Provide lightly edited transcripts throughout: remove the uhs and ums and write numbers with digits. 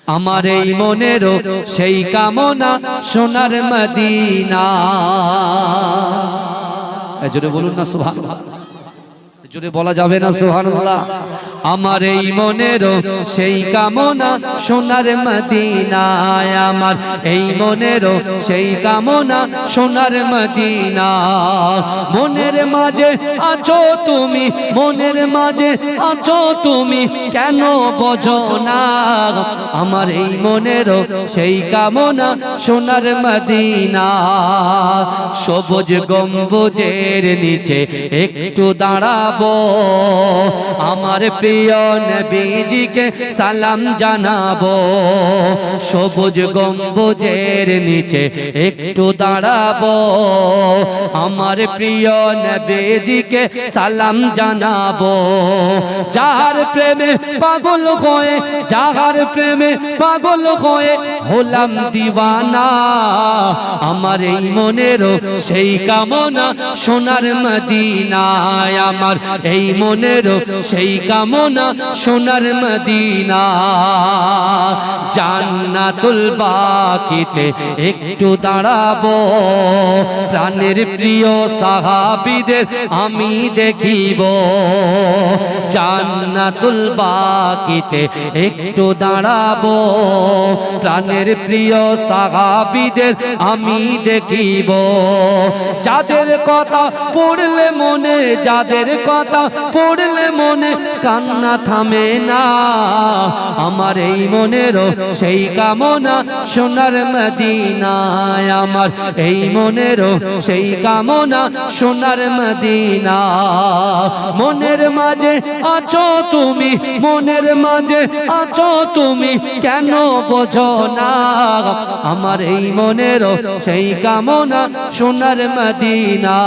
আমার এই মনেরও সেই কামনা সোনার মদিনা। জোরে বলুন না সুবহানাল্লাহ, জোরে বলা যাবে না সুবহানাল্লাহ। আমার এই মনেরও সেই কামনা সোনার মদিনায়, আমার এই মনেরও সেই কামনা সোনার মদিনা। মনের মাঝে আছো তুমি, মনের মাঝে আছো তুমি, কেন বোঝো না? আমার এই মনেরও সেই কামনা সোনার মদিনা। সবুজ গম্বুজের নিচে একটু দাঁড়াবো, আমার প্রিয় নবীজিকে সালাম জানাবো। সবুজ গম্বুজের নিচে একটু দাঁড়াবো, আমার প্রিয় নবীজিকে সালাম জানাবো। যার প্রেমে পাগল হয়ে, যার প্রেমে পাগল হয়ে হলাম দিওয়ানা, আমার এই মনেরও সেই কামনা সোনার মদিনায়। আমার এই মনেরও সেই কামনা সোনার মদিনা। জান্নাতুল বাকিতে একটু দাঁড়াবো, প্রাণের প্রিয় সাহাবীদের আমি দেখিব। জান্নাতুল বাকিতে একটু দাঁড়াবো, প্রাণের প্রিয় সাহাবীদের আমি দেখিব। যাদের কথা পড়লে মনে, যাদের কথা পড়লে মনে কান্না থামে না, আমার এই মনেরও সেই কামনা সোনার মদিনায়। আমার এই মনেরও সেই কামনা সোনার মদিনা। মনের মাঝে আছো তুমি, মনের মাঝে আছো তুমি, কেন বোঝো না? আমার এই মনেরও সেই কামনা সোনার মদিনা।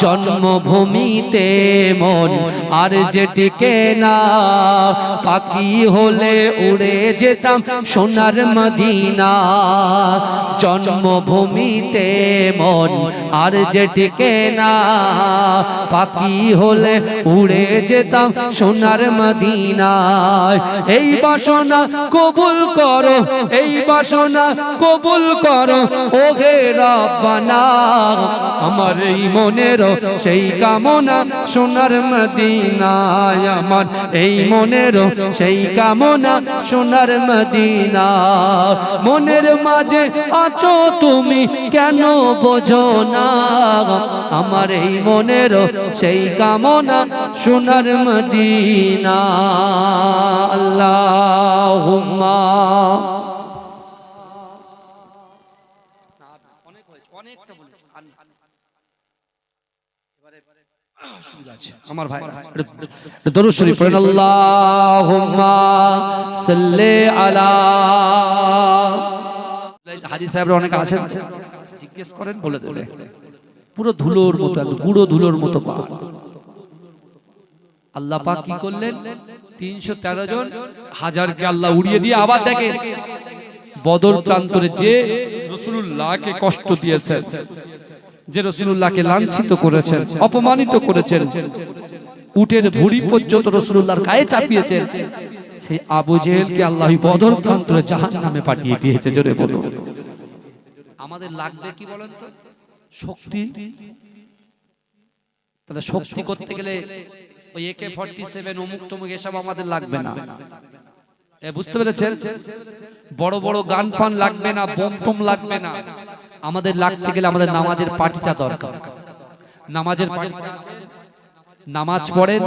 জন্মভূমিতে মন আর যে টিকে না, পাখি হলে উড়ে যেতাম সোনার মদিনা। জন্মভূমিতে মন আর যে টিকে না, পাখি হলে উড়ে যেতাম সোনার মদিনায়। এই বাসনা কবুল করো, এই বাসনা কবুল করো ওহে রব্বানা। আমার এই মনেরও সেই কামনা সোনার মদিনায়। আমার এই মনেরও সেই কামনা সোনার মদিনা। মনের মাঝে আছো তুমি, কেন বোঝো না? আমার এই মনেরও সেই কামনা সোনার মদিনা। আল্লাহুম্মা আমার ভাই দরুদ শরীফ পড়েন। আল্লাহুম্মা সাল্লি আলা। হাজী সাহেবরা অনেক আছেন, জিজ্ঞেস করেন বলে দেবে। পুরো ধুলোর মতো, গুঁড়ো ধুলোর মতো পাহাড়। আল্লাহ পাক কি করলেন? 313 জন হাজারকে আল্লাহ উড়িয়ে দিয়ে আবার দেখেন বদর প্রান্তরে যে রাসূলুল্লাহকে কষ্ট দিয়েছেন, যে রাসূলুল্লাহকে লাঞ্ছিত করেছেন, অপমানিত করেছেন, উটের ভুঁড়ি পর্যন্ত রাসূলুল্লাহর গায়ে চাপিয়েছেন, সেই আবু জেহেলকে আল্লাহ বদর প্রান্তরে জাহান্নামে পাঠিয়ে দিয়েছে। জোরে বলো। আমাদের লাগবে কি বলেন তো? শক্তি। তাহলে শক্তি করতে গেলে ওই AK-47 অমুক তমুক এসব আমাদের লাগবে না। বুঝতে পেরেছেন? বড় বড় গান ফান লাগবে না, বোম টোম লাগবে না। আমাদের লাগতে গেলে আমাদের নামাজের পার্টিটা দরকার। নামাজের নামাজ পড়েন,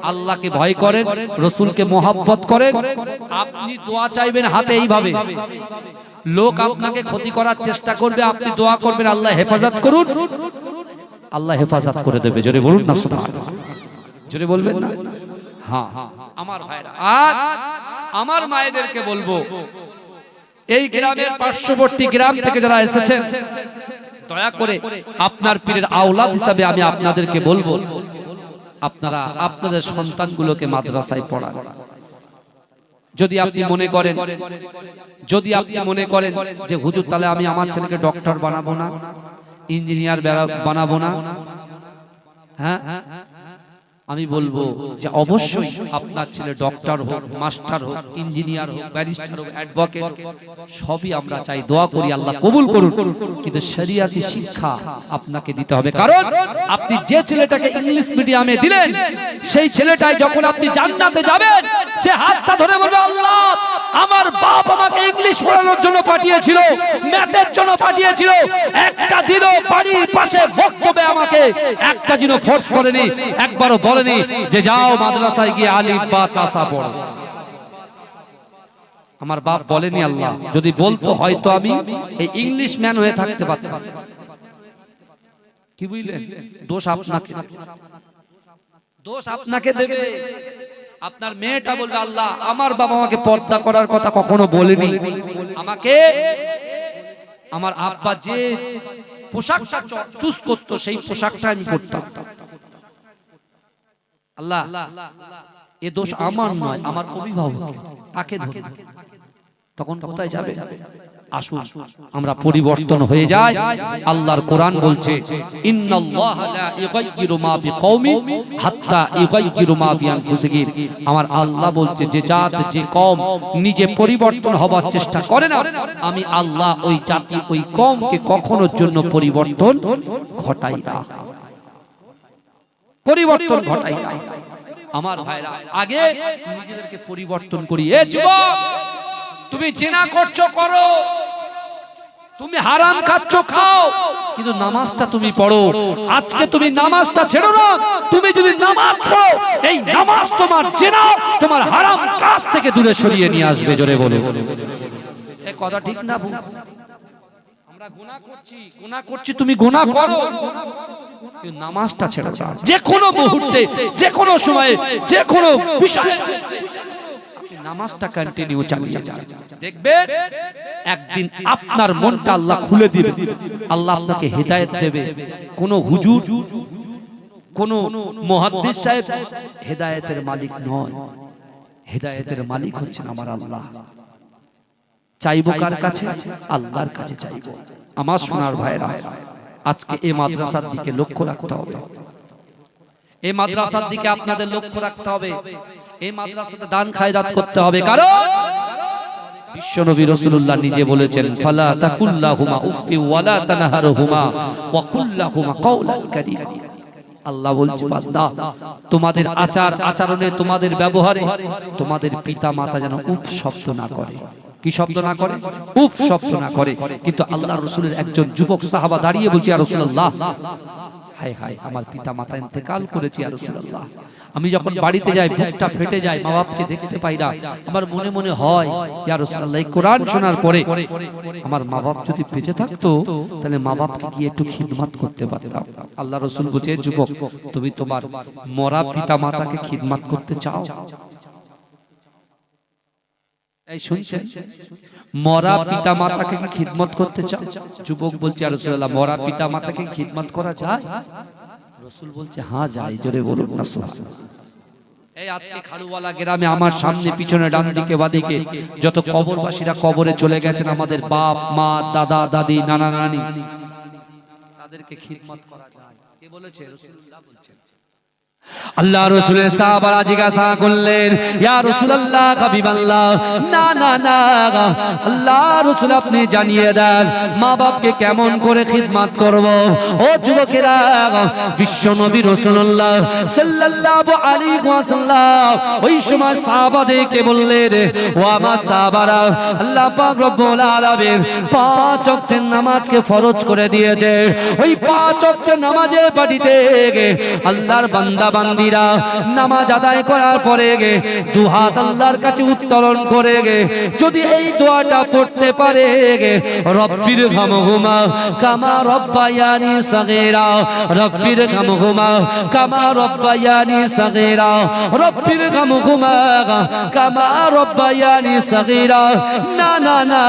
আল্লাহকে ভয় করেন, রসুলকে মোহাব্বত করেন। আপনি দোয়া চাইবেন হাতে এইভাবে, লোক আপনাকে ক্ষতি করার চেষ্টা করবে, আপনি দোয়া করবেন আল্লাহ হেফাজত করুন, আল্লাহ হেফাজত করে দেবে। জোরে বলুন না সুবহানাল্লাহ, জোরে বলবেন না? হ্যাঁ আমার ভাইরা, আর আমার মায়েদেরকে বলবো, এই গ্রামের পার্শ্ববর্তী গ্রাম থেকে যারা এসেছেন, দয়া করে আপনার পীরের আওলাদ হিসাবে আমি আপনাদেরকে বলবো, আপনারা আপনাদের সন্তানগুলোকে মাদ্রাসায় পড়ান। যদি আপনি মনে করেন, যদি আপনি মনে করেন যে হুজুর তাহলে আমি আমার ছেলেকে ডক্টর বানাবো না, ইঞ্জিনিয়ার বানাবো না, হ্যাঁ আমি বলবো যে অবশ্যই আপনার ছেলে ডক্টর হোক, মাস্টার হোক, ইঞ্জিনিয়ার হোক, ব্যারিস্টার হোক, অ্যাডভোকেট হোক, সবই আমরা চাই, দোয়া করি আল্লাহ কবুল করুন। কিন্তু শরিয়াতি শিক্ষা আপনাকে দিতে হবে, কারণ আপনি যে ছেলেটাকে ইংলিশ মিডিয়ামে দিলেন, সেই ছেলেটাই যখন আপনি জান্নাতে যাবেন, সে হাতটা ধরে বলবে, আল্লাহ আমার বাপ আমাকে ইংলিশ পড়ানোর জন্য পাঠিয়েছিল, ম্যাথের জন্য পাঠিয়েছিল, একটা দিনও বাড়ির পাশে বক্তব্যে আমাকে একটা দিনও ফোর্স করেনি, একবারও বলেনি যে যাও মাদ্রাসায় গিয়ে আলিফ বা তাসা পড়ো। আমার বাপ বলেনি। আল্লাহ যদি বলতো হয়তো আমি এই ইংলিশ ম্যান হয়ে থাকতে পারতাম। কি বুঝলেন? দোষ আপনাকে, দোষ আপনাকে দেবে। আপনার মেয়েটা বলবে, আল্লাহ আমার বাবা আমাকে পর্দা করার কথা কখনো বলেনি, আমাকে আমার আব্বা যে পোশাকটা চুজ করতো সেই পোশাকটা আমি পরতাম। আল্লাহ এ দোষ আমার নয়, আমার অভিভাবক, তাকে ধরুন। তখন কোথায় যাবে? আসুন আমরা পরিবর্তন হয়ে যাই। আল্লাহর কোরআন বলছে, ইন্নাল্লাহা লা ইউগাইয়িরু মা বিকওমিন হাত্তা ইউগাইয়িরু মা বিআনফুসিহিম। আমার আল্লাহ বলছে, যে জাত যে কওম নিজে পরিবর্তন হবার চেষ্টা করে না, আমি আল্লাহ ওই জাতি ওই কওমকে কখনোর জন্য পরিবর্তন ঘটাই না, পরিবর্তন ঘটাই না। আমার ভাইরা, আগে নিজেদেরকে পরিবর্তন করি। এ যুবক, তুমি জিনা করছো করো, তুমি হারাম খাচ্ছ খাও, কিন্তু নামাজটা তুমি পড়ো। আজকে তুমি নামাজটা ছেড়ো না। তুমি যদি নামাজ পড়ো, এই নামাজ তোমার জিনা, তোমার হারাম কাজ থেকে দূরে সরিয়ে নিয়ে আসবে। জোরে বলো, এই কথা ঠিক না? আমরা গুনাহ করছি, গুনাহ করছি, তুমি গুনাহ করো, কিন্তু নামাজটা ছেড়ো না। যে কোনো মুহূর্তে, যে কোনো সময়ে, যে কোনো বিষয়ে নামাজটা কন্টিনিউ চালিয়ে যান। দেখবেন একদিন আপনার মনটা আল্লাহ খুলে দিবে, আল্লাহ আপনাকে হেদায়েত দেবে। কোন হুজুর, কোন মুহাদ্দিস সাহেব হেদায়েতের মালিক নয়, হেদায়েতের মালিক হচ্ছেন আমার আল্লাহ। চাইবো কার কাছে? আল্লাহর কাছে চাইবো। আমার সোনার ভাইরা, আজকে এই মাদ্রাসার দিকে লক্ষ্য রাখতে হবে, এই মাদ্রাসার দিকে আপনাদের লক্ষ্য রাখতে হবে। এই মাদ্রাসাতে দান খায়রাত করতে হবে, কারণ বিশ্বনবী রাসূলুল্লাহ নিজে বলেছেন, ফালা তাকুল্লাহুমা উফি ওয়ালা তানহারহুমা ওয়া কুল্লাহুমা কাওলান কারীমা। আল্লাহ বলছে, বান্দা তোমাদের আচার আচরণে, তোমাদের ব্যবহারে তোমাদের পিতা মাতা যেন উফ শব্দ না করে। কি শব্দ না করে? উফ শব্দ না করে। কিন্তু আল্লাহর রাসূলের একজন যুবক সাহাবা দাঁড়িয়ে বলছে, ইয়া রাসূলুল্লাহ, হায় হায় আমার পিতা মাতা ইন্তেকাল করেছে ইয়া রাসূলুল্লাহ। আমি যখন বাড়িতে যাই বুকটা ফেটে যায়, মা বাপকে দেখতে পাই না। আমার মনে মনে হয়, ইয়া রাসূলুল্লাহ, এই কোরআন শোনার পরে আমার মা বাপ যদি বেঁচে থাকতো, তাহলে মা বাপকে গিয়ে একটু খিদমত করতে পারতাম। আল্লাহ রাসূল বলছে, যুবক, তুমি তোমার মরা পিতা মাতাকে খিদমত করতে চাও? এই শুনছেন? মরা পিতা মাতাকে কি খিদমত করতে চাও? যুবক বলছে, ইয়া রাসূলুল্লাহ, মরা পিতা মাতাকে খিদমত করা যায়? রাসূল বলছে, হ্যাঁ যায়। জোরে বলুন না সুবহানাল্লাহ। এই আজকে খালুওয়ালা গ্রামে আমার সামনে পিছনে ডান দিকে বাদিকে যত কবরবাসীরা কবরে চলে গেছেন, আমাদের বাপ মা দাদা দাদি নানা নানি, তাদেরকে খিদমত করা যায়। কে বলেছে? রাসূলুল্লাহ বলছেন। আল্লাহ রাসূলের সাহাবারা জিজ্ঞাসা করলেন, ইয়া রাসূলুল্লাহ, হাবিবাল্লাহ, না না না, আল্লাহ রাসূল আপনি জানিয়ে দেন মা বাপকে কেমন করে খিদমত করব। ও যুবকেরা, বিশ্ব নবী রাসূলুল্লাহ সাল্লাল্লাহু আলাইহি ওয়াসাল্লাম ওই সময় সাহাবাদেরকে বললেন, ও আমার সাহাবারা, আল্লাহ পাক রব্বুল আলামিন 5 ওয়াক্তের নামাজকে ফরজ করে দিয়েছে। ওই 5 ওয়াক্তের নামাজের পাটিতে আল্লাহর বান্দা বান্দিরা নামাজ আদায় করার পরে দু হাত আল্লাহর কাছে উত্তোলন করে যদি এই দোয়াটা পড়তে পারে, রব্বির ঘমহুমা কামা রব্বায়ানি সগীরা, রব্বির ঘমহুমা কামা রব্বায়ানি সগীরা, রব্বির ঘমহুমা কামা রব্বায়ানি সগীরা। না না না,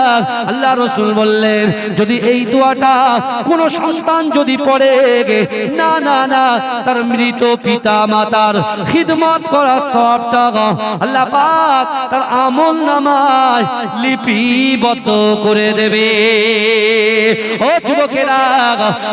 আল্লাহ রাসূল বললেন, যদি এই দোয়াটা কোন সন্তান যদি পড়ে, না না না, তার মৃত পিতা পিতা মাতার খিদমত করার সওয়াবটা আল্লাহ পাক তার আমলনামায় লিপিবদ্ধ করে দেবে। ও যুবকেরা,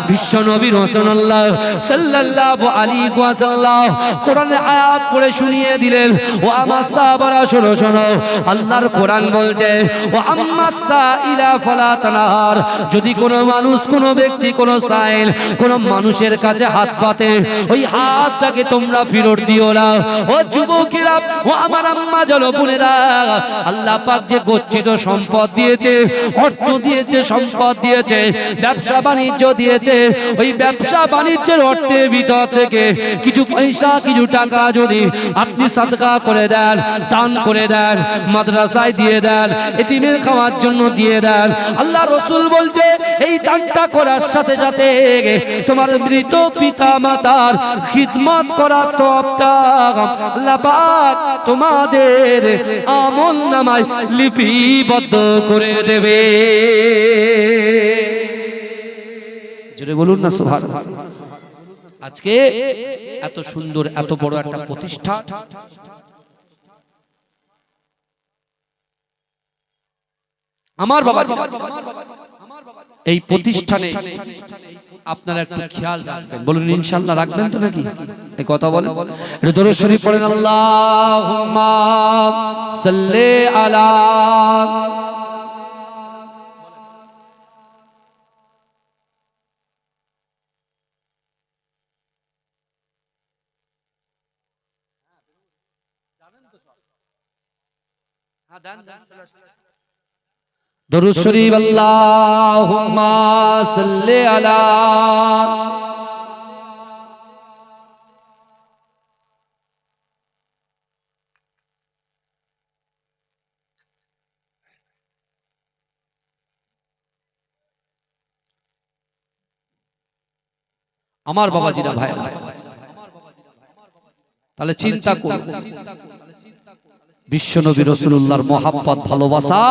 বিশ্ব নবী রাসূলুল্লাহ সাল্লাল্লাহু আলাইহি ওয়াসাল্লাম কোরআনের আয়াত পড়ে শুনিয়ে দিলেন। ও আমার সাহাবারা শোনো শোনো, আল্লাহর কোরআন বলছে ও আম্মাস সাইলা ফালা তানহার, যদি কোনো মানুষ, কোনো ব্যক্তি, কোনো সাইল কোনো মানুষের কাছে হাত পাতে, ওই হাতটাকে তোমরা ফেরত দিও না। ও যুবকেরা, ও আমার আম্মা জনবোনেরা, আল্লাহ পাক যে গচ্ছিত সম্পদ দিয়েছে, অর্থ দিয়েছে, সম্পদ দিয়েছে, ব্যবসা বাণিজ্য দিয়েছে, ওই ব্যবসা বাণিজ্যের অর্থের ভিতর থেকে কিছু পয়সা, কিছু টাকা যদি আপনি সাদকা করে দেন, দান করে দেন, মাদ্রাসায় দিয়ে দেন, এতিমের খাওয়ার জন্য দিয়ে দেন, আল্লাহ রাসূল বলছে এই দানটা করার সাথে সাথে তোমার মৃত পিতা মাতার খিদমত করার সওয়াবটা আল্লাহ পাক তোমাদের আমলনামায় লিপিবদ্ধ করে দেবে। জোরে বলুন না সুবহানাল্লাহ। আজকে এত সুন্দর, এত বড় একটা প্রতিষ্ঠান, আমার বাবা এই প্রতিষ্ঠানে আপনারা একটু খেয়াল রাখবেন। বলুন ইনশাআল্লাহ রাখবেন তো নাকি? এই কথা বলেন, একটু দরুদ শরীফ পড়েন। আল্লাহুম্মা সাল্লি আলা দরুদ শরীফ আল্লাহুম্মা সাল্লি আলা আমার বাবাজিরা ভাই, তাহলে চিন্তা করুন, বিশ্ব নবী রাসূলুল্লাহর মহব্বত, ভালোবাসা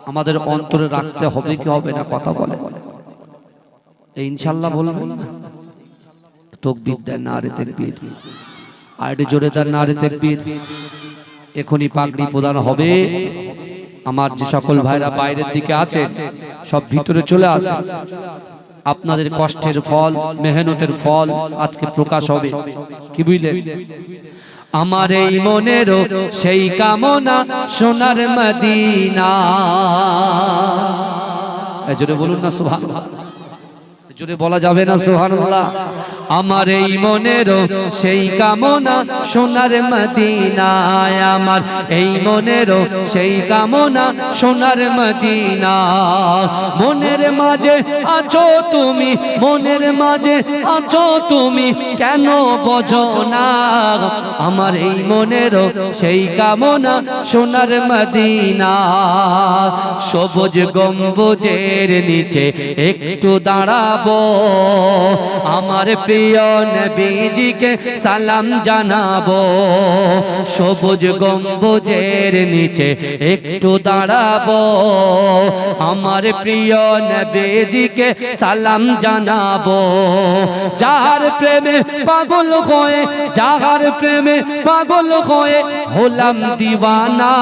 আমাদের অন্তরে রাখতে হবে কি হবে না? কথা বলে এই ইনশাআল্লাহ বলবেন না? তাকবীর দেন, নারে তাকবীর, আর একটু জোরে দেন নারে তাকবীর। এখনই পাগড়ি প্রদান হবে। আমার যে সকল ভাইরা বাইরের দিকে আছে সব ভিতরে চলে আসে। আপনাদের কষ্টের ফল, মেহনতের ফল আজকে প্রকাশ হবে। কি বুঝলেন? আমার এই মনেরও সেই কামনা সোনার মদিনা। জোরে বলুন না সুবহানাল্লাহ। জোরে বলা যাবে না সুবহানাল্লাহ? আমার এই মনেরও সেই কামনা সোনার মদিনায়, আমার এই মনেরও সেই কামনা সোনার মদিনা। মনের মাঝে আছো তুমি, মনের মাঝে আছো তুমি, কেন বোঝো না? আমার এই মনেরও সেই কামনা সোনার মদিনা। সবুজ গম্বুজের নিচে একটু দাঁড়াবো, আমার প্রিয় নবীজিকে সালাম জানাবো। সবুজ গম্বুজের নিচে একটু দাঁড়াবো, আমার প্রিয় নবীজিকে সালাম জানাবো। যাহার প্রেমে পাগল হয়ে, যাহার প্রেমে পাগল হয়ে হলাম দিওয়ানা,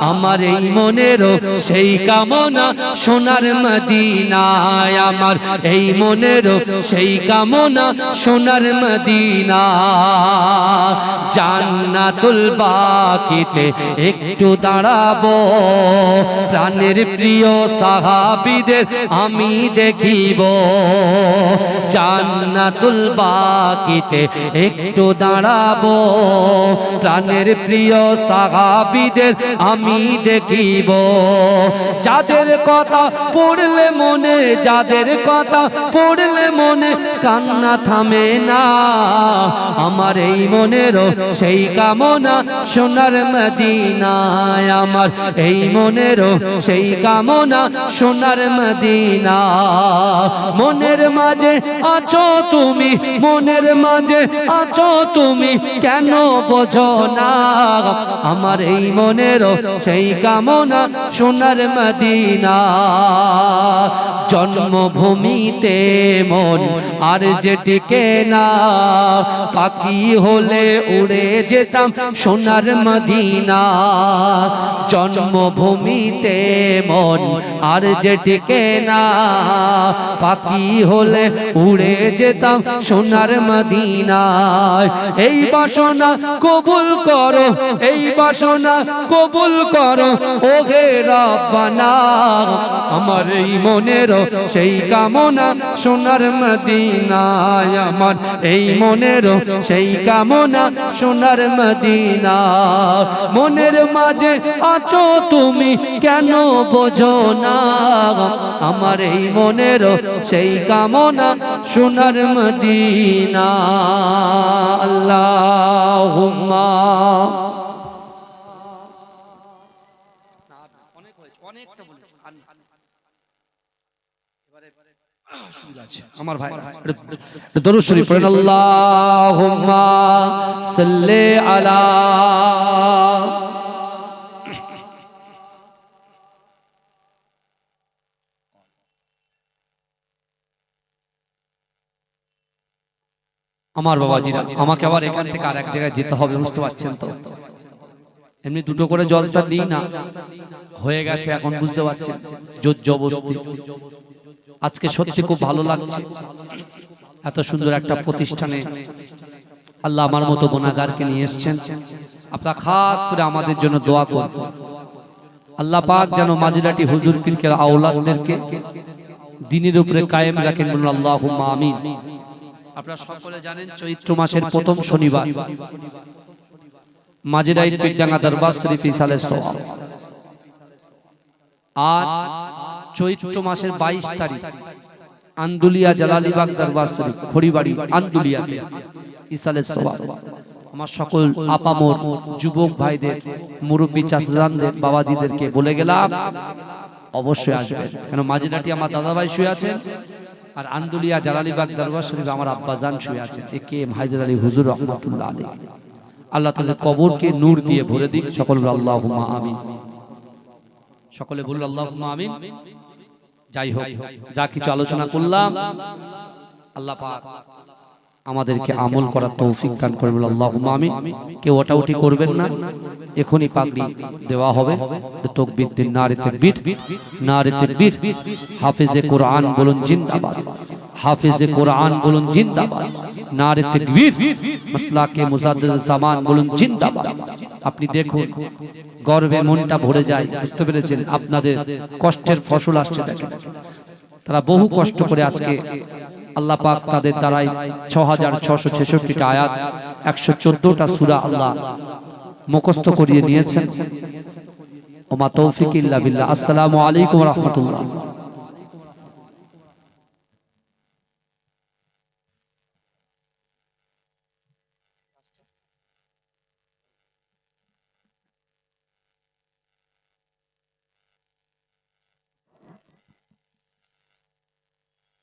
আমার এই মনেরও সেই কামনা সোনার মদিনায়। আমার এই মনেরও সেই কামনা সোনার মদিনা। জান্নাতুল বাকিতে একটু দাঁড়াবো, প্রাণের প্রিয় সাহাবীদের আমি দেখিব। জান্নাতুল বাকিতে একটু দাঁড়াবো, প্রাণের প্রিয় সাহাবীদের আমি দেখিব। যাদের কথা পড়লে মনে, যাদের কথা পড়লে মনে কান্না থামে না, আমার এই মনেরও সেই কামনা সোনার মদিনায়। আমার এই মনেরও সেই কামনা সোনার মদিনা। মনের মাঝে আছো তুমি, মনের মাঝে আছো তুমি, কেন বোঝো না? আমার এই মনেরও সেই কামনা সোনার মদিনা। জন্মভূমি ভূমিতে মন আর যে টিকে না, পাখি হলে উড়ে যেতাম সোনার মদিনা। জন্মভূমিতে মন আর যে টিকে না, পাখি হলে উড়ে যেতাম সোনার মদিনায়। এই বাসনা কবুল করো, এই বাসনা কবুল করো ও হে রব্বানা। আমার এই মনের সেই কামনা সোনার মদিনায়, আমার এই মনের সেই কামনা সোনার মদিনা। মনের মাঝে আছো তুমি কেন বোঝো না, আমার এই মনের সেই কামনা সোনার মদিনা। আল্লাহুম্মা আমার ভাই দরুদ শরীফ পড়েন। আল্লাহুম্মা সাল্লি আলা আমার বাবাজিরা, আমাকে আবার এখান থেকে আর এক জায়গায় যেতে হবে, বুঝতে পারছেন তো। এমনি দুটো করে জলসা দিই না, হয়ে গেছে এখন, বুঝতে পারছেন জোর জবরদস্তি। আজকে সত্যি খুব ভালো লাগছে, এত সুন্দর একটা প্রতিষ্ঠানে আল্লাহ আমার মতো গুনাহগারকে নিয়ে এসেছেন। আপনারা খাস করে আমাদের জন্য দোয়া করুন, আল্লাহ পাক যেন মাজিরাটি হুজুর পীরকে আওলাদদেরকে দ্বীনের উপরে কায়েম রাখেন, বলুন আল্লাহুম্মা আমিন। আপনারা সকলে জানেন চৈত্র মাসের প্রথম শনিবার মাজিরা ঈদ পীরডাঙ্গা দরবার শরীফ ইসালের সওয়াব। আর চৈত্র মাসের 22 তারিখ আন্দুলিয়া জালালিবাগ দরবার শরীফ খড়িবাড়ি আন্দুলিয়াতে ইসালের সওয়াব। আমার সকল আপামর যুবক ভাইদের, মুরব্বী চাচাজানদের, বাবাজিদেরকে বলে গেলাম অবশ্যই আসবেন, কেন মাজিরাটি আমার দাদা ভাই শুয়ে আছেন, আর আন্দুলিয়া জালালিবাগ দরবার শরীফ আমার আব্বাজান শুয়ে আছেন, একে হায়দার আলী হুজুর রহমাতুল্লাহ আলাইহি। আল্লাহ তাদের কবরকে নূর দিয়ে ভরে দিক। সকল আল্লাহুম্মা আমিন, সকলে বলুন আল্লাহুম্মা আমিন। যাই হোক, যা কিছু আলোচনা করলাম আল্লাহ পাক আমাদেরকে আমল করার তৌফিক দান করবেন, আল্লাহুম্মা আমিন। কেউ ওটাউটি করবেন না, এখনই পাগড়ি দেওয়া হবে। তাকবীর দিন, নারে তাকবীর, নারে তাকবীর। হাফেজে কোরআন বলুন জিন্দাবাদ, হাফেজে কোরআন বলুন জিন্দাবাদ, নারে তাকবীর। মাসলাকে মুজাদ্দিদ জামান বলুন জিন্দাবাদ। আপনি দেখুন গর্বে মনটা ভরে যায়, বুঝতে পেরেছেন? আপনাদের কষ্টের ফসল আসছে দেখেন। তারা বহু কষ্ট করে আজকে আল্লাহ পাক তাদের দ্বারাই 6666টা আয়াত, 114টা সূরা আল্লাহ মুখস্থ করিয়ে নিয়েছেন। ওমা তৌফিক ইল্লা বিল্লাহ। আসসালামু আলাইকুম ওয়া রাহমাতুল্লাহ।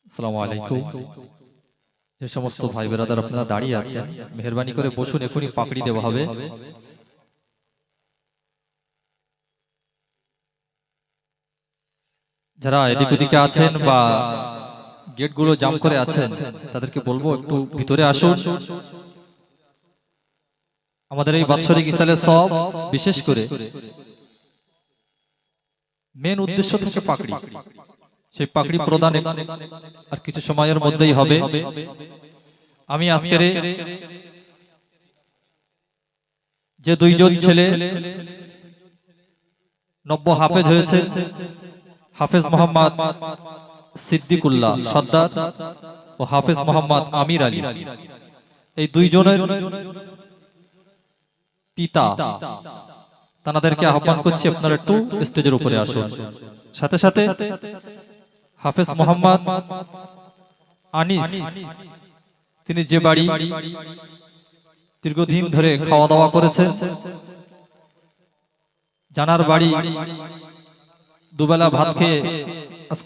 আসসালামু আলাইকুম। যে সমস্ত ভাই বেরাদার আপনারা দাঁড়িয়ে আছেন, মেহেরবানি করে বসুন, এখনই পাকড়ি দেওয়া হবে। যারা এদিক ওদিকে আছেন বা গেটগুলো জাম করে আছেন, তাদেরকে বলবো একটু ভিতরে আসুন। আমাদের এই বাৎসরিক ইসালের সব বিশেষ করে মেন উদ্দেশ্য থেকে পাকড়ি, সেই পাকড়ি প্রদান আর কিছু সময়ের মধ্যেই হবে। আমি আজকের যে দুইজন ছেলে নব্য হাফেজ হয়েছে, হাফেজ মোহাম্মদ সিদ্দিকুল্লাহ সদ্দার ও হাফেজ মোহাম্মদ আমির আলী, এই দুইজনের পিতা, তাদেরকে আহ্বান করছি আপনারা একটু স্টেজের উপরে আসুন। সাথে সাথে হাফেজ মোহাম্মদ আনিস, তিনি যে বাড়ি দীর্ঘদিন ধরে খাওয়া দাওয়া করেছেন, জানার বাড়ি দুবেলা ভাত খেয়ে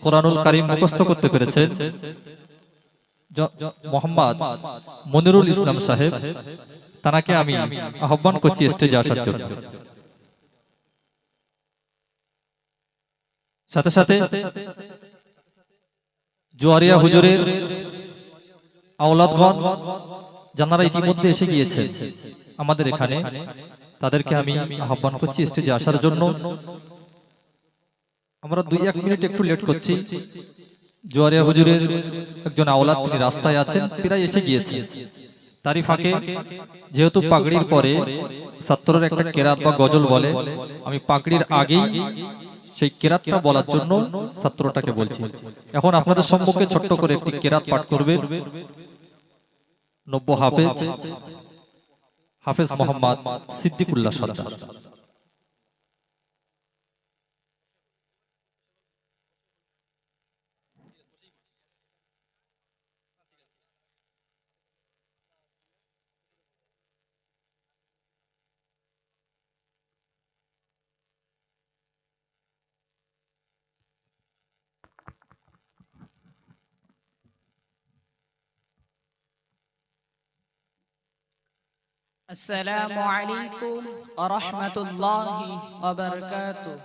কোরআনুল কারীম মুখস্থ করতে পেরেছেন, মোহাম্মদ মনিরুল ইসলাম সাহেব, তাকে আমি আহ্বান করছি স্টেজে আসার জন্য। সাথে সাথে জোয়ারিয়া হুজুরের আওলাদগণ যারা ইতিমধ্যে এসে গিয়েছে আমাদের এখানে, তাদেরকে আমি আহ্বান করছি স্টেজে আসার জন্য। আমরা 2-1 মিনিট একটু লেট করছি। জোয়ারিয়া হুজুরের একজন আওলাদ তিনি রাস্তায় আছেন, প্রায় এসে গিয়েছে। তারই ফাঁকে যেহেতু পাগড়ির পরে ছাত্ররা একটা কেরাত বা গজল বলে, আমি পাগড়ির আগেই সেই কেরাতটা বলার জন্য ছাত্রটাকে বলছি। এখন আপনাদের সম্মুখে ছোট্ট করে একটি কেরাত পাঠ করবে নব্য হাফেজ মোহাম্মদ সিদ্দিকুল্লাহ সর্দার। السلام عليكم ورحمة الله وبركاته.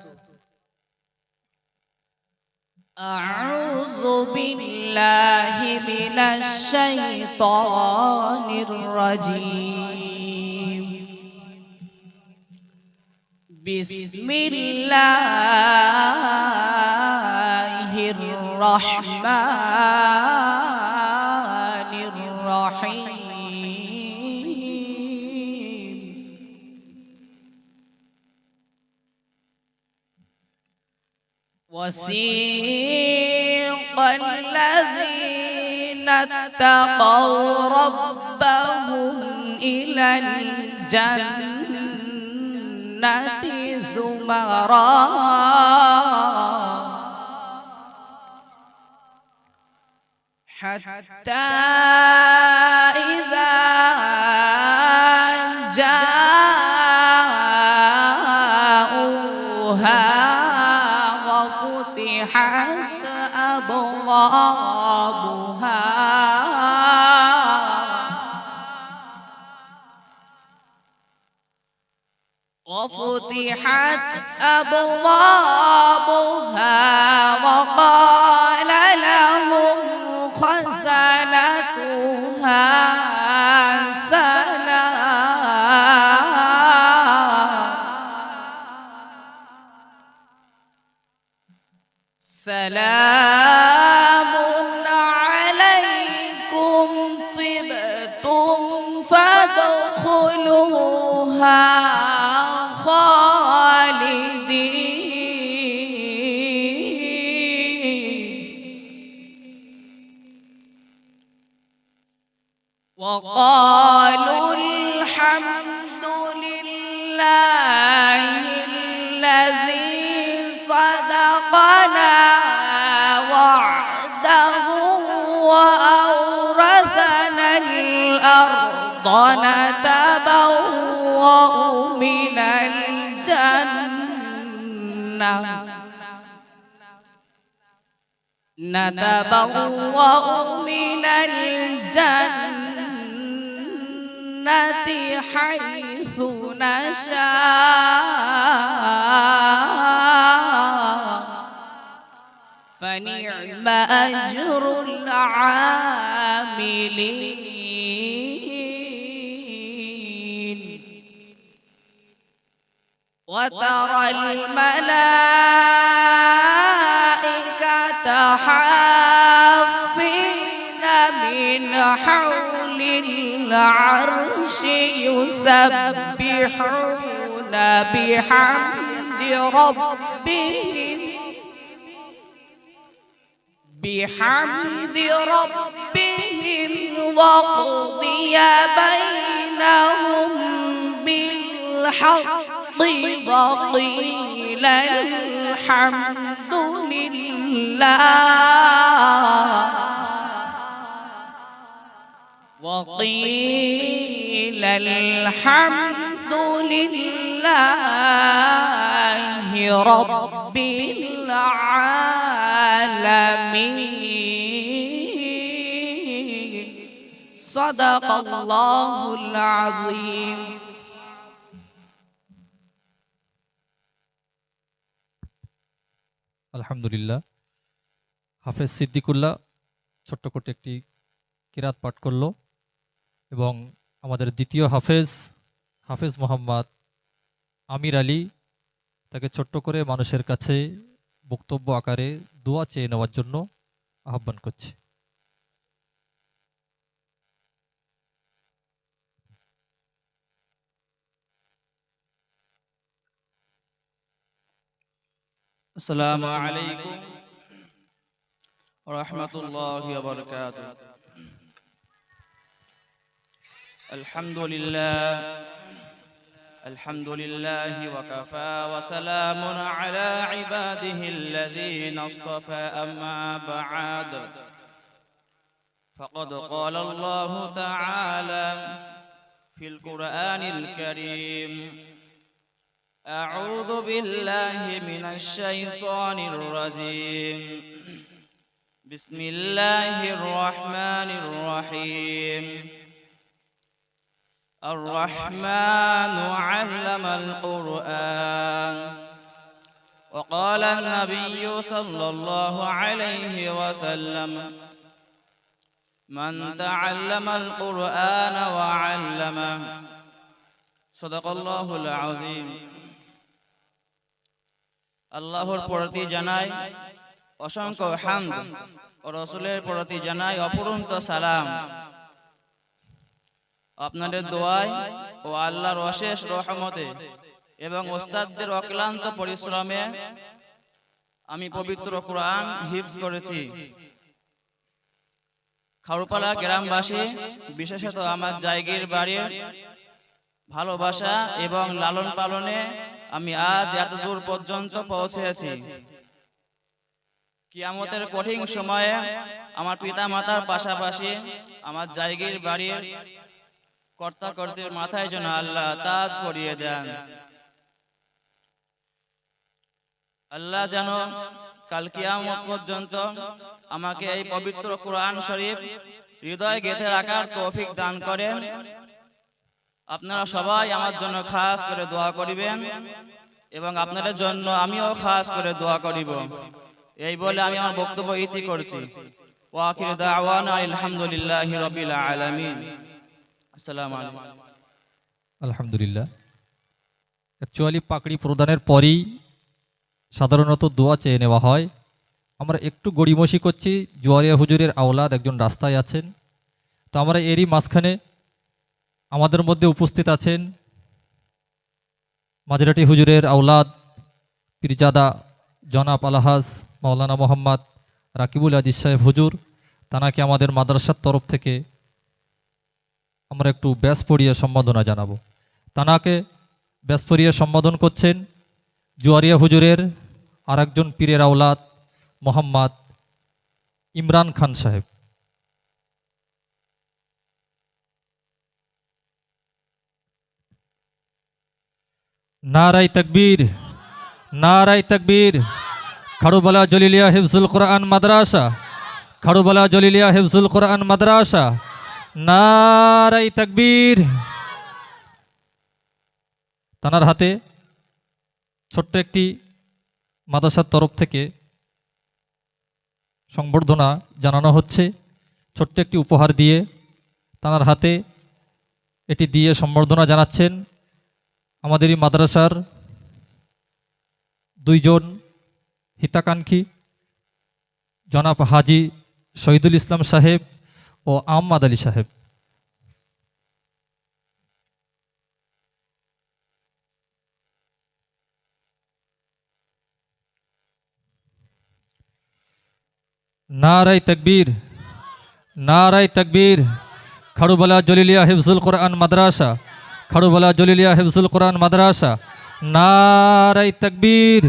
أعوذ بالله من الشيطان الرجيم. بسم الله الرحمن الرحيم. وسيق الذين اتقوا ربهم إلى الجنة زمرا حتى إذا جاءوها وفتحت أبوابها وقال لهم خزنتها سلام عليكم طبتم فادخلوها وقالوا الحمد لله الذي صدقنا وعده وأورثنا الأرض نتبوأ من الجنة حيث نشاء فنعم أجر العاملين وترى الملائكة حافين من حول العرش يسبحون بحمد ربهم وقضي بينهم بالحق وقيل الحمد لله رب العالمين صدق الله العظيم. আলহামদুলিল্লাহ, হাফেজ সিদ্দিকুল্লাহ ছোট্ট করে একটি কিরাত পাঠ করলো এবং আমাদের দ্বিতীয় হাফেজ হাফেজ মোহাম্মদ আমির আলী তাকে ছোট্ট করে মানুষের কাছে বক্তব্য আকারে দোয়া চেয়ে নেওয়ার জন্য আহ্বান করছি। السلام عليكم ورحمة الله وبركاته. الحمد لله وكفى وسلام على عباده الذين اصطفى أما بعد فقد قال الله تعالى في القرآن الكريم: أعوذ بالله من الشيطان الرجيم. بسم الله الرحمن الرحيم. الرحمن علم القرآن. وقال النبي صلى الله عليه وسلم: من تعلم القرآن وعلمه صدق الله العظيم. আল্লাহর প্রতি জানাই অসংখ্য হামদ ও রাসূলের প্রতি জানাই অপরন্ত সালাম। আপনাদের দোয়ায় ও আল্লাহর অশেষ রহমতে এবং ওস্তাদদের অক্লান্ত পরিশ্রমে আমি পবিত্র কোরআন হিফজ করেছি। খারুপালা গ্রামবাসী, বিশেষত আমার জায়গির বাড়ির ভালোবাসা এবং লালন পালনে আমি আজ এত দূর পর্যন্ত পৌঁছেছি। কিয়ামতের কঠিন সময়ে আমার পিতা মাতার পাশাপাশি আমার জায়গির বাড়ির কর্তা কর্তীর মাথায় যেন আল্লাহ তাজ পরিয়ে দেন। আল্লাহ যেন কাল কিয়ামত পর্যন্ত আমাকে এই পবিত্র কোরআন শরীফ হৃদয়ে গেঁথে রাখার তৌফিক দান করেন। আপনারা সবাই আমার জন্য খাস করে দোয়া করিবেন এবং আপনাদের জন্য আমিও খাস করে দোয়া করিব। এই বলে আমি আমার বক্তব্য ইতি করছি। ওয়া আখিরু দাওয়ানা আলহামদুলিল্লাহি রাব্বিল আলামিন। আসসালামু আলাইকুম। আলহামদুলিল্লাহ। অ্যাকচুয়ালি পাকড়ি প্রদানের পরেই সাধারণত দোয়া চেয়ে নেওয়া হয়। আমরা একটু গড়িমসি করছি, জোয়ারিয়া হুজুরের আওলাদ একজন রাস্তায় আছেন, তো আমরা এরই মাঝখানে আমাদের মধ্যে উপস্থিত আছেন মাঝরাটি হুজুরের আওলাদ পীরজাদা জনাব আলহাজ মাওলানা মোহাম্মদ রাকিবুল আজিজ সাহেব হুজুর। তানাকে আমাদের মাদ্রাসার তরফ থেকে আমরা একটু ব্যাস পড়িয়ে সম্বোধনা জানাবো। তানাকে ব্যাস পড়িয়ে সম্বোধন করছেন জোয়ারিয়া হুজুরের আরেকজন পীরের আওলাদ মোহাম্মদ ইমরান খান সাহেব। নারায়ে তাকবীর, নারায়ে তাকবীর। খাড়ুবালা জলিলিয়া হিফজুল কোরআন মাদ্রাসা, খাড়ুবালা জলিলিয়া হিফজুল কোরআন মাদ্রাসা। নারায়ে তাকবীর। তানার হাতে ছোট্ট একটি মাদ্রাসার তরফ থেকে সংবর্ধনা জানানো হচ্ছে। ছোট্ট একটি উপহার দিয়ে তানার হাতে এটি দিয়ে সম্বর্ধনা জানাচ্ছেন আমাদের এই মাদ্রাসার দুইজন হিতাকাঙ্ক্ষী জনাব হাজি শহীদুল ইসলাম সাহেব ও আহমদ আলী সাহেব। নারায়ে তাকবীর, নারায়ে তাকবীর। খাড়ুবালা জলিলিয়া হিফজুল কোরআন মাদ্রাসা, খাড়ুবালা জলিলিয়া হিফজুল কোরআন মাদ্রাসা। নারায়ে তাকবীর।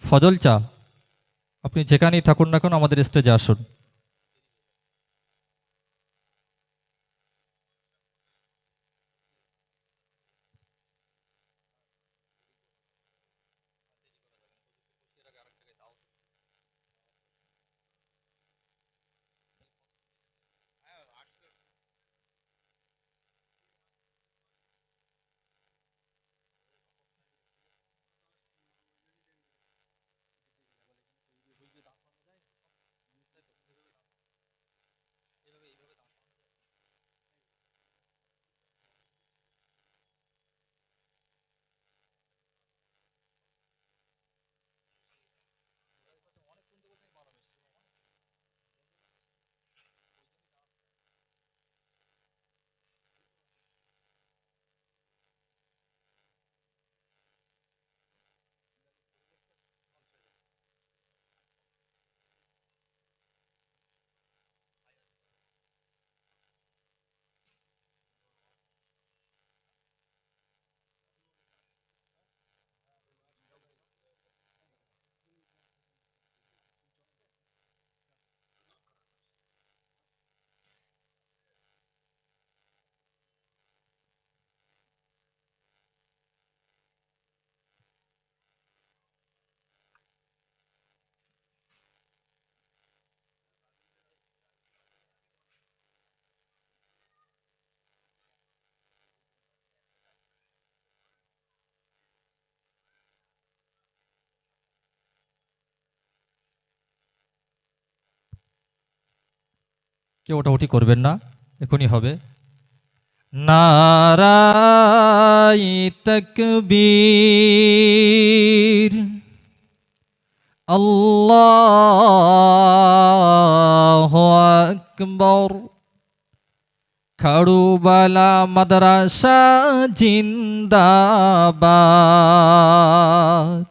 ফজল চা, আপনি যেখানেই থাকুন না কেন আমাদের স্টেজে আসুন। কেউ ওঠাউঠি করবেন না, এখনই হবে। নারাই তাকবীর, আল্লাহু আকবার। খাড়ুবালা মাদ্রাসা জিন্দাবাদ।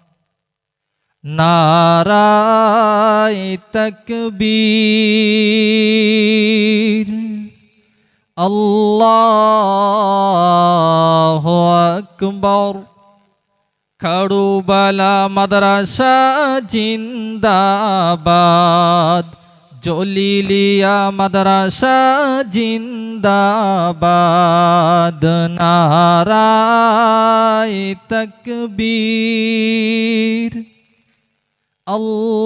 নারাই তাকবীর, আল্লাহু আকবার। খাড়ুবালা মাদ্রাসা জিন্দাবাদ। জলিলিয়া মাদ্রাসা জিন্দাবাদ। নারাই তাকবীর, আল্লাহু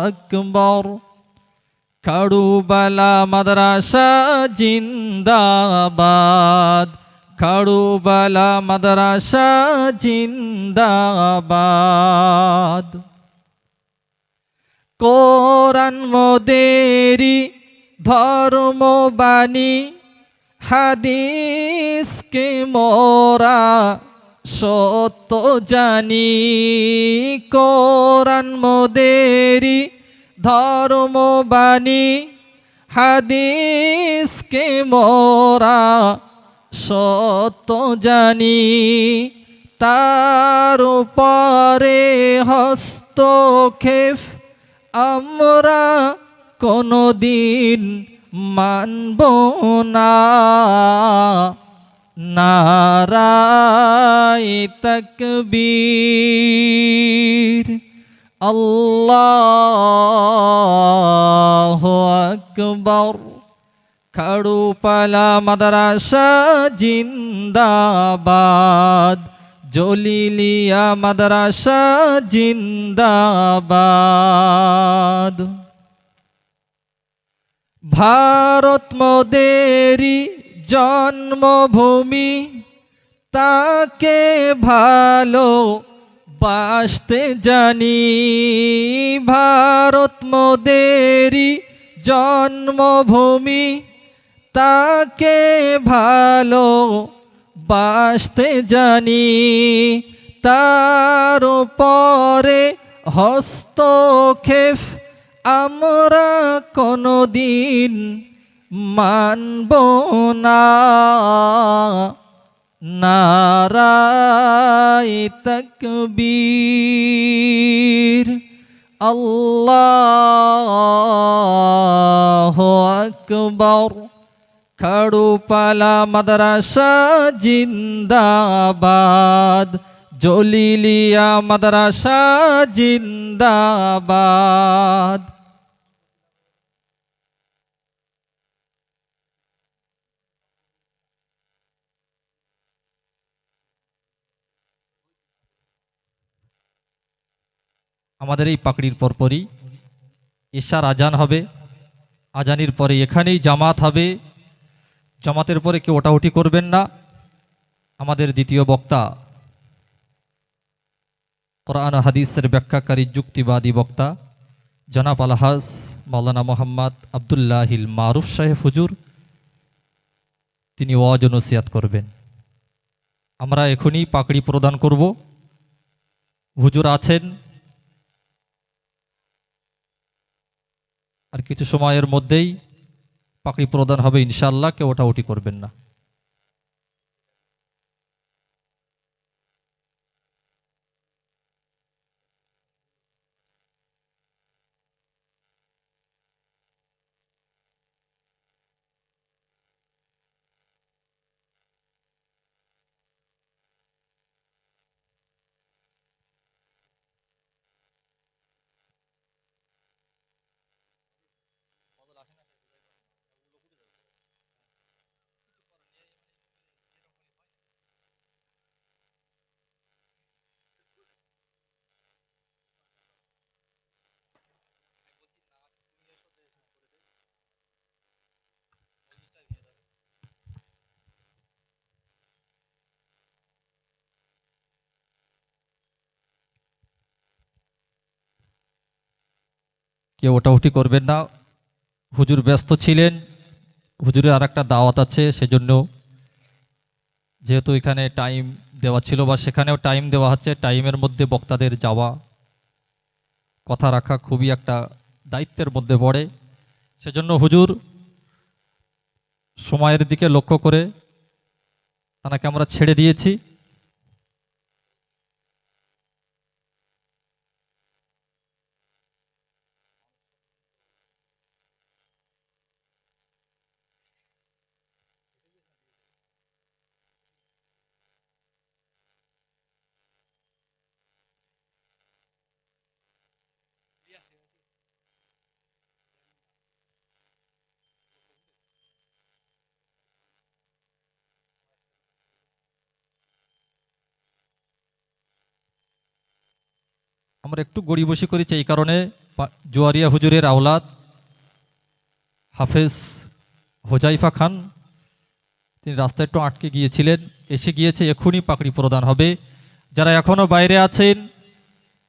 আকবার। খাড়ুবালা মাদ্রাসা জিন্দাবাদ। খাড়ুবালা মাদ্রাসা জিন্দাবাদ। কোরআন মোদেরি ধর্মবাণী, হাদিসকে মোরা সত্য জানি। কোরআন মোদেরি ধর্মবাণী, হাদিসকে মোরা সত্য জানি। তার উপরে হস্তক্ষেপ আমরা কোনদিন মানব না। নারাই তাকবীর, আল্লাহু আকবার। খাড়ুপালা মাদ্রাসা জিন্দাবাদ। জলিলিয়া মাদ্রাসা জিন্দাবাদ। ভারত মোদেরি জন্মভূমি, তাকে ভালো বাসতে জানি। ভারত মোদেরি জন্মভূমি, তাকে ভালো বাসতে জানি। তার উপরে হস্তক্ষেপ আমরা কোনদিন মানব না। নারাই তাকবীর, আল্লাহু আকবার। খাড়ুপালা মাদ্রাসা জিন্দাবাদ। জলিলিয়া মাদ্রাসা জিন্দাবাদ। আমাদের এই পাকড়ির পরপরই এশার আজান হবে। আজানের পরে এখানেই জামাত হবে। জামাতের পরে কেউ ওঠাউঠি করবেন না। আমাদের দ্বিতীয় বক্তা, কোরআন হাদিসের ব্যাখ্যাকারী যুক্তিবাদী বক্তা জনাব আলহাজ মাওলানা মোহাম্মদ আব্দুল্লাহিল মারুফ সাহেব হুজুর, তিনি ওয়াজ ও নসিহত করবেন। আমরা এখনই পাকড়ি প্রদান করব। হুজুর আছেন, আর কিছু সময়ের মধ্যেই পাকড়ি প্রদান হবে ইনশাআল্লাহ। কেউ ওঠাউঠি করবেন না। কেউ ওটাউটি করবেন না। হুজুর ব্যস্ত ছিলেন, হুজুরের আর একটা দাওয়াত আছে, সেজন্য যেহেতু এখানে টাইম দেওয়া ছিল বা সেখানেও টাইম দেওয়া হচ্ছে, টাইমের মধ্যে বক্তাদের যাওয়া কথা রাখা খুবই একটা দায়িত্বের মধ্যে পড়ে। সেজন্য হুজুর সময়ের দিকে লক্ষ্য করে তাকে আমরা ছেড়ে দিয়েছি। আমরা একটু গড়িবসি করেছি এই কারণে, জোয়ারিয়া হুজুরের আওলাদ হাফেজ হোজাইফা খান তিনি রাস্তায় একটু আটকে গিয়েছিলেন, এসে গিয়েছে, এখনই পাকড়ি প্রদান হবে। যারা এখনো বাইরে আছেন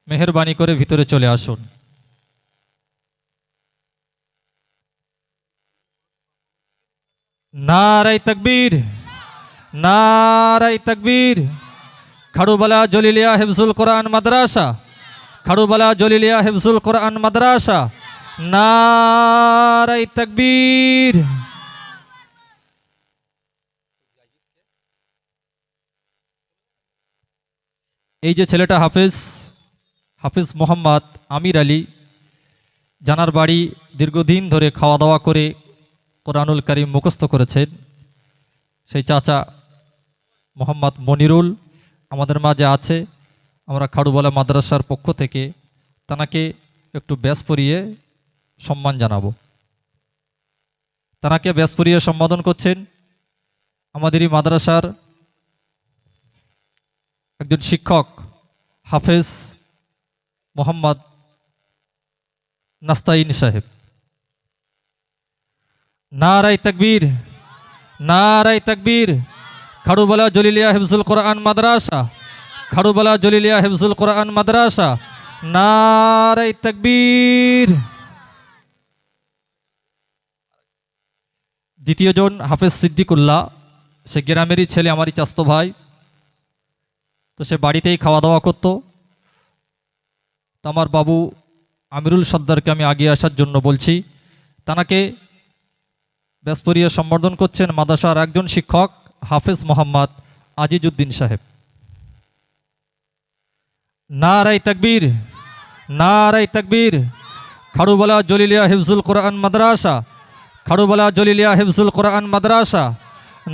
মেহেরবানি করে ভিতরে চলে আসুন। নারায়ে তাকবীর, নারায়ে তাকবীর। খাড়ুবালা জলিলিয়া হিফজুল কোরআন মাদ্রাসা, খাড়ুবালা জলিলিয়া হিফজুল কোরআন মাদ্রাসা, নারায়ে তাকবীর। এই যে ছেলেটা হাফেজ মোহাম্মদ আমির আলী, জানার বাড়ি দীর্ঘদিন ধরে খাওয়া দাওয়া করে কোরআনুল কারীম মুখস্থ করেছেন, সেই চাচা মোহাম্মদ মনিরুল আমাদের মাঝে আছে। আমরা খাড়ুবালা মাদ্রাসার পক্ষ থেকে তাকে একটু ব্যাস পরিয়ে সম্মান জানাবো। তাকে ব্যাস পরিয়ে সম্বোধন করছেন আমাদেরই মাদ্রাসার একজন শিক্ষক হাফেজ মোহাম্মদ নাস্তাইন সাহেব। নারায়ে তাকবীর, নারায়ে তাকবীর। খাড়ুবালা জলিলিয়া হিফজুল কোরআন মাদ্রাসা, খাড়ুবালা জলিলিয়া হিফজুল কোরআন মাদ্রাসা, নারায়ে তাকবীর। দ্বিতীয়জন হাফেজ সিদ্দিকুল্লাহ, সে গ্রামেরই ছেলে, আমারই চাস্তো ভাই। তো সে বাড়িতেই খাওয়া দাওয়া করতো। তো আমার বাবু আমিরুল সর্দারকে আমি আগিয়ে আসার জন্য বলছি। তাকে ব্যাসপরিয়ে সম্বোধন করছেন মাদ্রাসার একজন শিক্ষক হাফেজ মোহাম্মদ আজিজউদ্দিন সাহেব। নারায়ে তাকবীর, নারায়ে তাকবীর। খাড়ুবালা জলিলিয়া হিফজুল কোরআন মাদ্রাসা, খাড়ুবালা জলিলিয়া হিফজুল কোরআন মাদ্রাসা,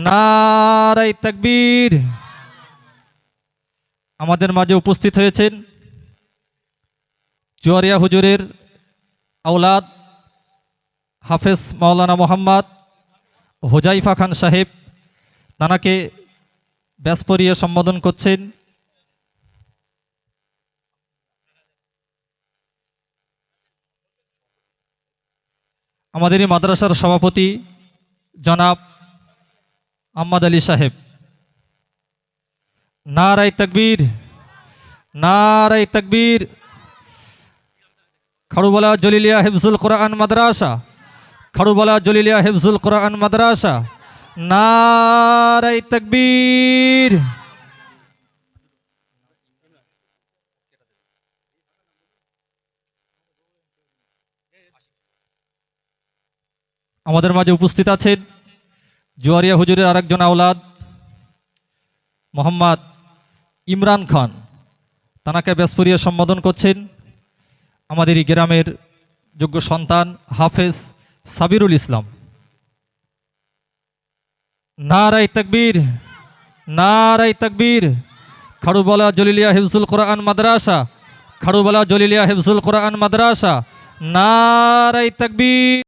নারায়ে তাকবীর। আমাদের মাঝে উপস্থিত হয়েছেন জোয়ারিয়া হুজুরের আওলাদ হাফেজ মাওলানা মোহাম্মদ হোজাইফা খান সাহেব, তাকে ব্যাস পরিয়ে সম্বোধন করছেন আমাদেরই মাদ্রাসার সভাপতি জনাব আহমদ আলী সাহেব। নারায়ে তাকবীর, নারায়ে তাকবীর। খাড়ুবালা জলিলিয়া হিফজুল কোরআন মাদ্রাসা, খাড়ুবালা জলিলিয়া হিফজুল কোরআন মাদ্রাসা, নারায়ে তাকবীর। আমাদের মাঝে উপস্থিত আছেন জোয়ারিয়া হুজুরের আরেকজন আওলাদ মোহাম্মদ ইমরান খান, তাকে ব্যাস পরিয়ে সম্বোধন করছেন আমাদের এই গ্রামের যোগ্য সন্তান হাফেজ সাবিরুল ইসলাম। নারায়ে তাকবীর, নারায়ে তাকবীর। খাড়ুবালা জলিলিয়া হিফজুল কোরআন মাদ্রাসা, খাড়ুবালা জলিলিয়া হিফজুল কোরআন মাদ্রাসা, নারায়ে তাকবীর।